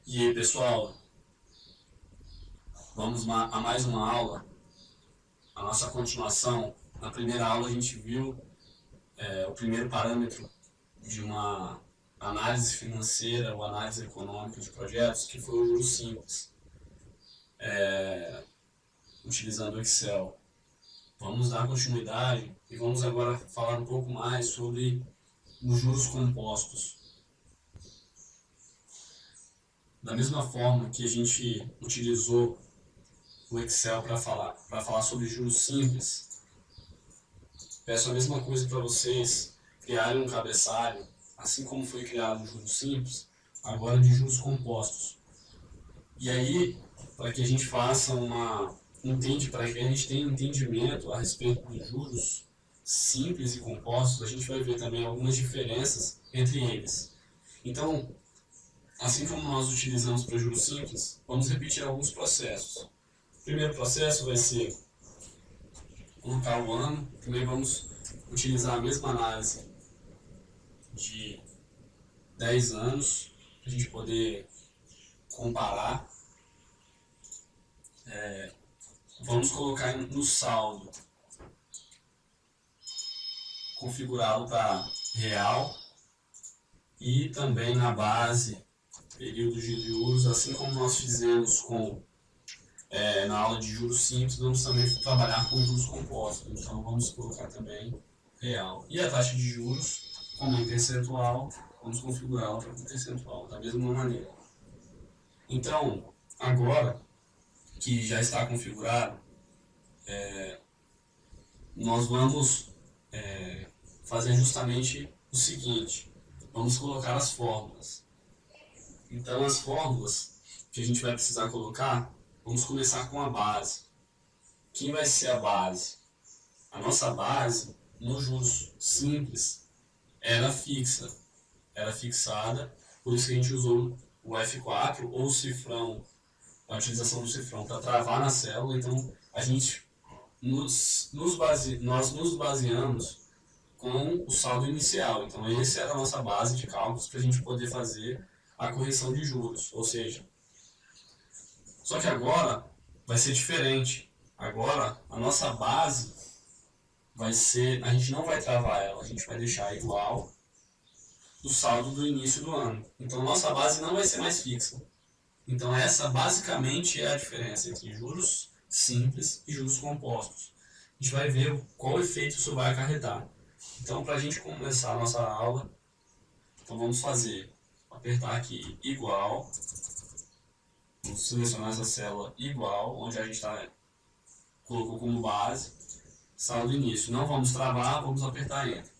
E aí, pessoal, vamos a mais uma aula, a nossa continuação. Na primeira aula a gente viu o primeiro parâmetro de uma análise financeira ou análise econômica de projetos, que foi o juros simples, utilizando o Excel. Vamos dar continuidade e vamos agora falar um pouco mais sobre os juros compostos. Da mesma forma que a gente utilizou o Excel para falar sobre juros simples, peço a mesma coisa para vocês criarem um cabeçalho, assim como foi criado o juros simples, agora de juros compostos. E aí, para que a gente faça para que a gente tenha um entendimento a respeito dos juros simples e compostos, a gente vai ver também algumas diferenças entre eles. Então, assim como nós utilizamos para juros simples, vamos repetir alguns processos. O primeiro processo vai ser colocar o ano, também vamos utilizar a mesma análise de 10 anos, para a gente poder comparar. Vamos colocar no saldo, configurá-lo para real e também na base, período de juros, assim como nós fizemos na aula de juros simples, vamos também trabalhar com juros compostos, então vamos colocar também real. E a taxa de juros, como em percentual, vamos configurá-la para percentual, da mesma maneira. Então, agora que já está configurado, nós vamos fazer justamente o seguinte: vamos colocar as fórmulas. Então, as fórmulas que a gente vai precisar colocar, vamos começar com a base. Quem vai ser a base? A nossa base, no juros simples, era fixa, era fixada, por isso que a gente usou o F4 ou o cifrão, a utilização do cifrão para travar na célula. Então, nós nos baseamos com o saldo inicial. Então, essa era a nossa base de cálculos para a gente poder fazer a correção de juros. Ou seja, só que agora vai ser diferente. Agora, a nossa base vai ser, a gente não vai travar ela, a gente vai deixar igual o saldo do início do ano. Então, nossa base não vai ser mais fixa. Então, essa basicamente é a diferença entre juros simples e juros compostos. A gente vai ver qual efeito isso vai acarretar. Então, para a gente começar a nossa aula, então vamos apertar aqui igual, vamos selecionar essa célula igual, onde a gente colocou como base, saldo início. Não vamos travar, vamos apertar Enter.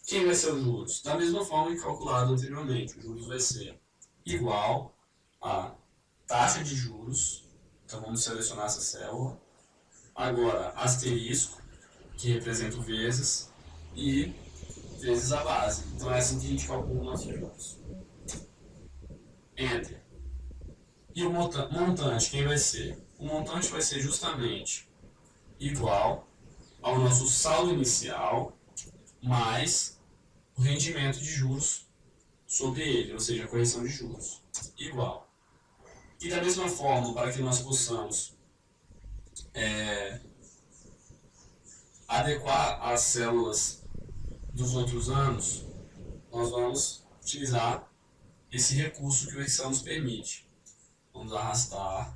Quem vai ser os juros? Da mesma forma que calculado anteriormente, os juros vai ser igual a taxa de juros. Então vamos selecionar essa célula. Agora, asterisco, que representa o vezes, e vezes a base. Então é assim que a gente calcula os nossos juros. Enter. E o montante, quem vai ser? O montante vai ser justamente igual ao nosso saldo inicial mais o rendimento de juros sobre ele, ou seja, a correção de juros, igual. E da mesma forma, para que nós possamos adequar as células dos outros anos, nós vamos utilizar esse recurso que o Excel nos permite. Vamos arrastar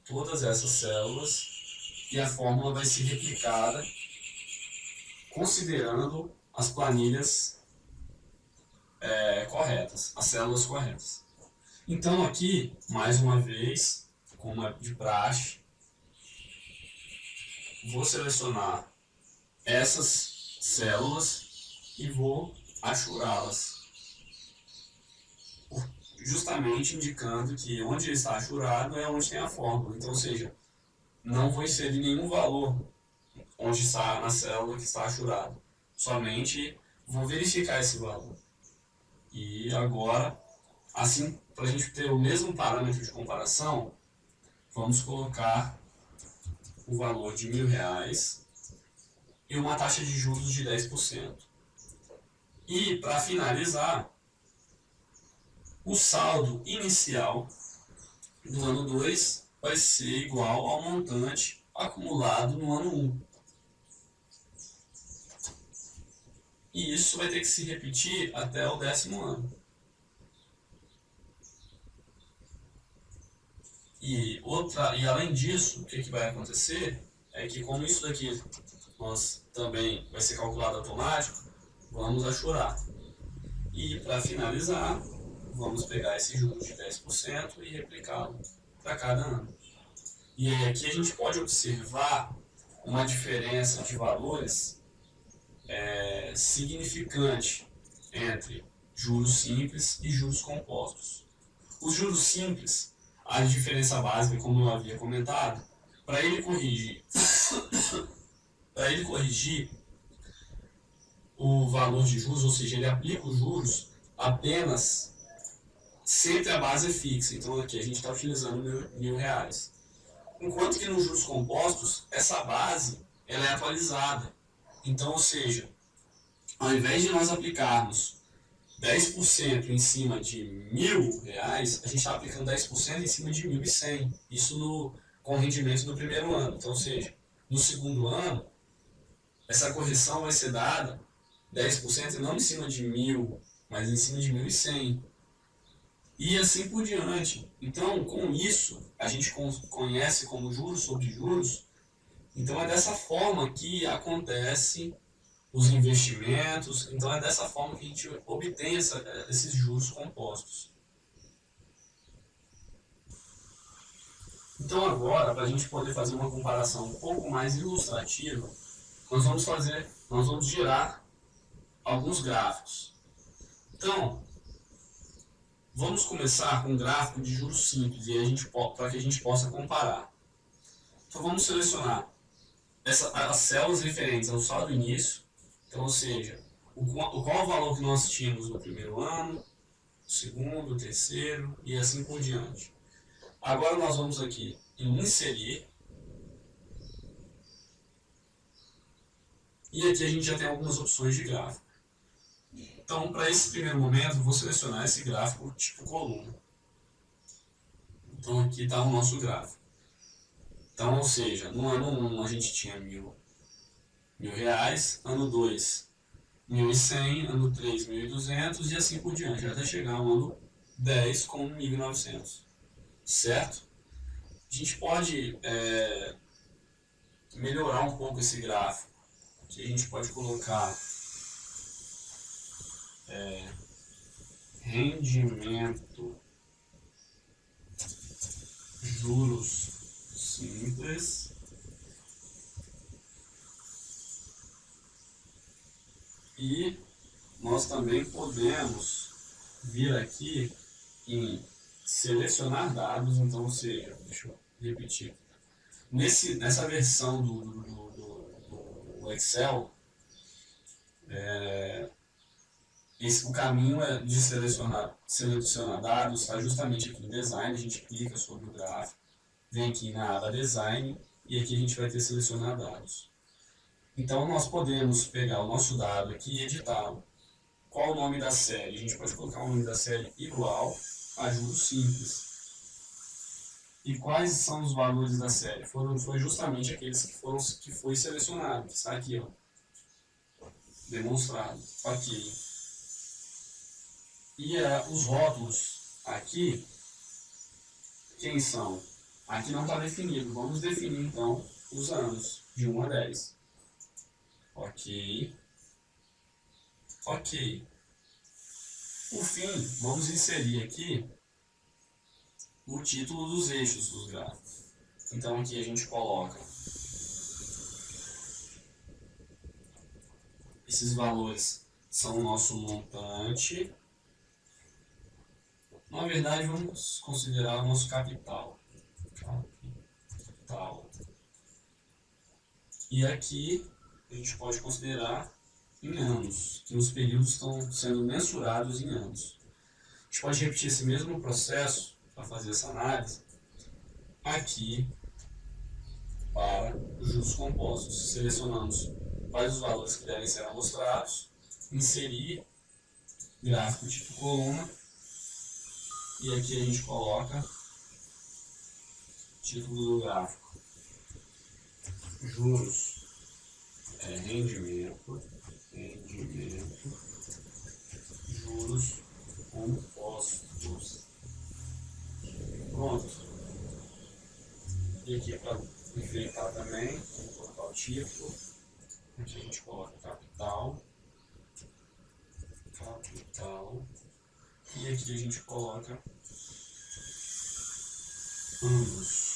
todas essas células e a fórmula vai ser replicada considerando as planilhas corretas, as células corretas. Então aqui, mais uma vez, como é de praxe, vou selecionar essas células e vou achurá-las, justamente indicando que onde está achurado é onde tem a fórmula. Então, ou seja, não vou inserir nenhum valor onde está na célula que está achurado, somente vou verificar esse valor. E agora, assim, para a gente ter o mesmo parâmetro de comparação, vamos colocar o valor de R$1.000 e uma taxa de juros de 10%. E, para finalizar, o saldo inicial do ano 2 vai ser igual ao montante acumulado no ano 1. E isso vai ter que se repetir até o 10º ano. E além disso, o que vai acontecer é que, como isso daqui nós também vai ser calculado automático, vamos achurar. E para finalizar, vamos pegar esse juros de 10% e replicá-lo para cada ano. E aí aqui a gente pode observar uma diferença de valores significante entre juros simples e juros compostos. Os juros simples, a diferença básica, como eu havia comentado, para ele corrigir o valor de juros, ou seja, ele aplica os juros apenas sempre a base é fixa. Então aqui a gente está utilizando R$1.000. Enquanto que nos juros compostos, essa base ela é atualizada. Então, ou seja, ao invés de nós aplicarmos 10% em cima de R$1.000, a gente está aplicando 10% em cima de 1.100. Isso com o rendimento do primeiro ano. Então, ou seja, no segundo ano, essa correção vai ser dada 10% não em cima de 1.000, mas em cima de 1.100. E assim por diante. Então, com isso, a gente conhece como juros sobre juros. Então, é dessa forma que acontece os investimentos. Então, é dessa forma que a gente obtém esses juros compostos. Então, agora, para a gente poder fazer uma comparação um pouco mais ilustrativa, nós vamos gerar alguns gráficos. Então, vamos começar com um gráfico de juros simples para que a gente possa comparar. Então vamos selecionar as células referentes ao saldo início, então, ou seja, qual o valor que nós tínhamos no primeiro ano, segundo, terceiro e assim por diante. Agora nós vamos aqui em inserir. E aqui a gente já tem algumas opções de gráfico. Então, para esse primeiro momento, eu vou selecionar esse gráfico tipo coluna. Então, aqui está o nosso gráfico. Então, ou seja, no ano 1 a gente tinha R$1.000, ano 2, 1.100, ano 3, 1.200 e assim por diante, até chegar ao ano 10 com 1.900. Certo? A gente pode melhorar um pouco esse gráfico. Aqui a gente pode colocar rendimento juros simples e nós também podemos vir aqui em selecionar dados. Então, ou seja, deixa eu repetir, nessa versão do Excel, o caminho de selecionar dados está justamente aqui em Design. A gente clica sobre o gráfico, vem aqui na aba Design e aqui a gente vai ter selecionar dados. Então nós podemos pegar o nosso dado aqui e editá-lo. Qual o nome da série? A gente pode colocar o nome da série igual a juros simples. E quais são os valores da série? Foi justamente aqueles que foi selecionado, que está aqui, ó, demonstrado. Ok. E os rótulos aqui, quem são? Aqui não está definido. Vamos definir então os anos, de 1 a 10. Ok. Ok. Por fim, vamos inserir aqui o título dos eixos dos gráficos. Então aqui a gente coloca esses valores são o nosso montante. Na verdade, vamos considerar o nosso capital. E aqui a gente pode considerar em anos, que os períodos estão sendo mensurados em anos. A gente pode repetir esse mesmo processo para fazer essa análise aqui para os juros compostos. Selecionamos quais os valores que devem ser amostrados, inserir gráfico tipo coluna E aqui a gente coloca título do gráfico. Juros, rendimento, juros compostos. Pronto. E aqui para enfeitar também, vamos colocar o título. Aqui a gente coloca capital. E aqui a gente coloca ambos.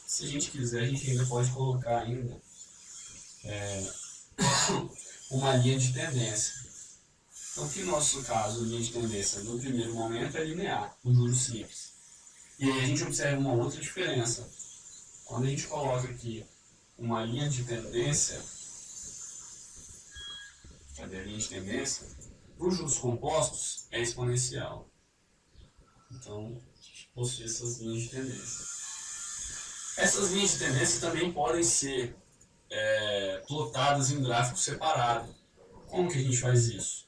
Se a gente quiser, a gente ainda pode colocar ainda uma linha de tendência. Então, que no nosso caso, a linha de tendência no primeiro momento é linear, o juros simples. E aí a gente observa uma outra diferença. Quando a gente coloca aqui uma linha de tendência, cadê a linha de tendência? Para os juros compostos é exponencial. Então, possui essas linhas de tendência. Essas linhas de tendência também podem ser plotadas em gráfico separado. Como que a gente faz isso?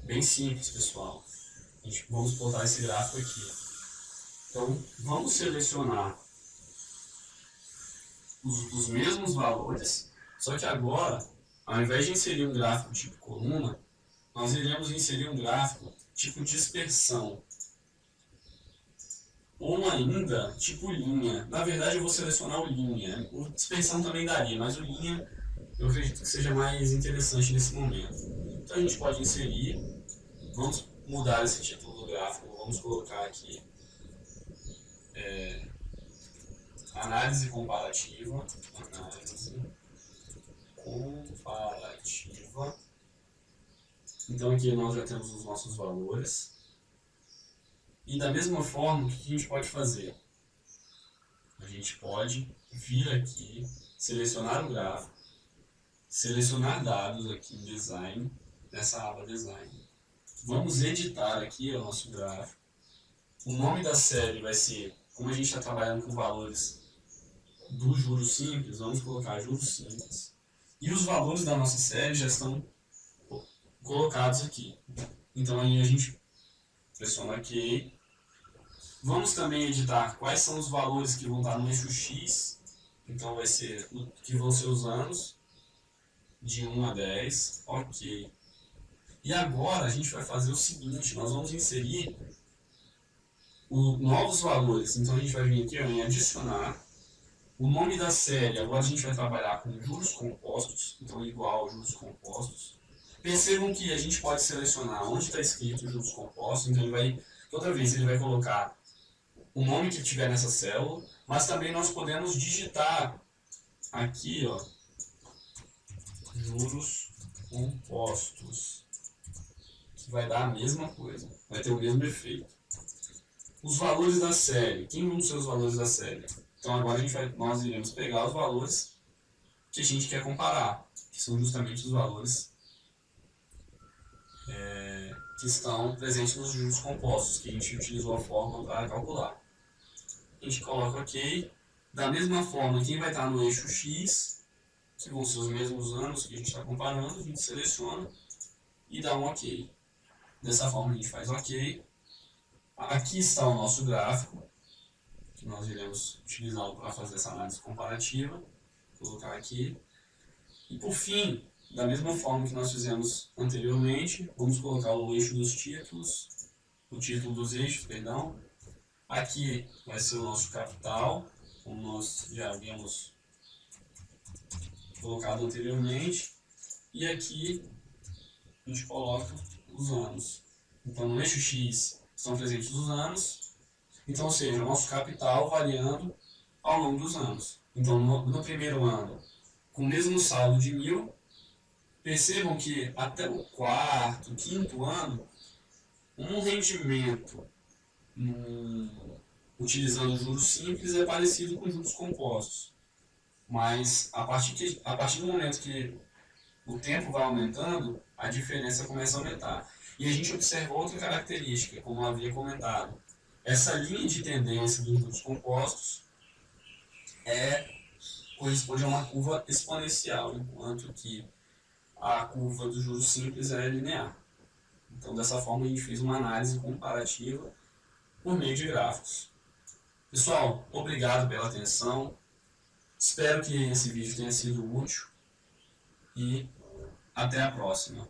Bem simples, pessoal. Vamos plotar esse gráfico aqui. Então, vamos selecionar os mesmos valores, só que agora, ao invés de inserir um gráfico tipo coluna, nós iremos inserir um gráfico tipo dispersão. Ou ainda, tipo linha. Na verdade, eu vou selecionar o linha. O dispersão também daria, mas o linha eu acredito que seja mais interessante nesse momento. Então, a gente pode inserir. Vamos mudar esse título do gráfico. Vamos colocar aqui análise comparativa. Então, aqui nós já temos os nossos valores. E da mesma forma, o que a gente pode fazer? A gente pode vir aqui, selecionar o gráfico, selecionar dados aqui em Design, nessa aba Design. Vamos editar aqui o nosso gráfico. O nome da série vai ser, como a gente está trabalhando com valores do juros simples, vamos colocar juros simples. E os valores da nossa série já estão colocados aqui. Então aí a gente pressiona OK. Vamos também editar quais são os valores que vão estar no eixo X. Então vai ser que vão ser os anos de 1 a 10. OK. E agora a gente vai fazer o seguinte, nós vamos inserir novos valores. Então a gente vai vir aqui em adicionar. O nome da série, agora a gente vai trabalhar com juros compostos, então igual a juros compostos. Percebam que a gente pode selecionar onde está escrito juros compostos, então toda vez ele vai colocar o nome que tiver nessa célula, mas também nós podemos digitar aqui, ó, juros compostos, que vai dar a mesma coisa, vai ter o mesmo efeito. Os valores da série, quem vão ser os valores da série? Então agora nós iremos pegar os valores que a gente quer comparar, que são justamente os valores que estão presentes nos juros compostos, que a gente utilizou a fórmula para calcular. A gente coloca OK. Da mesma forma, quem vai estar no eixo X, que vão ser os mesmos anos que a gente está comparando, a gente seleciona e dá um OK. Dessa forma a gente faz OK. Aqui está o nosso gráfico, que nós iremos utilizá-lo para fazer essa análise comparativa. Vou colocar aqui. E por fim, da mesma forma que nós fizemos anteriormente, vamos colocar o eixo dos títulos, o título dos eixos, perdão. Aqui vai ser o nosso capital, como nós já havíamos colocado anteriormente. E aqui a gente coloca os anos. Então no eixo X estão presentes os anos. Então, ou seja, o nosso capital variando ao longo dos anos. Então no primeiro ano, com o mesmo saldo de 1.000, percebam que até o quarto, quinto ano, um rendimento utilizando juros simples é parecido com juros compostos. Mas a partir do momento que o tempo vai aumentando, a diferença começa a aumentar. E a gente observa outra característica, como eu havia comentado. Essa linha de tendência dos juros compostos corresponde a uma curva exponencial, enquanto que a curva dos juros simples é linear. Então, dessa forma, a gente fez uma análise comparativa por meio de gráficos. Pessoal, obrigado pela atenção. Espero que esse vídeo tenha sido útil e até a próxima.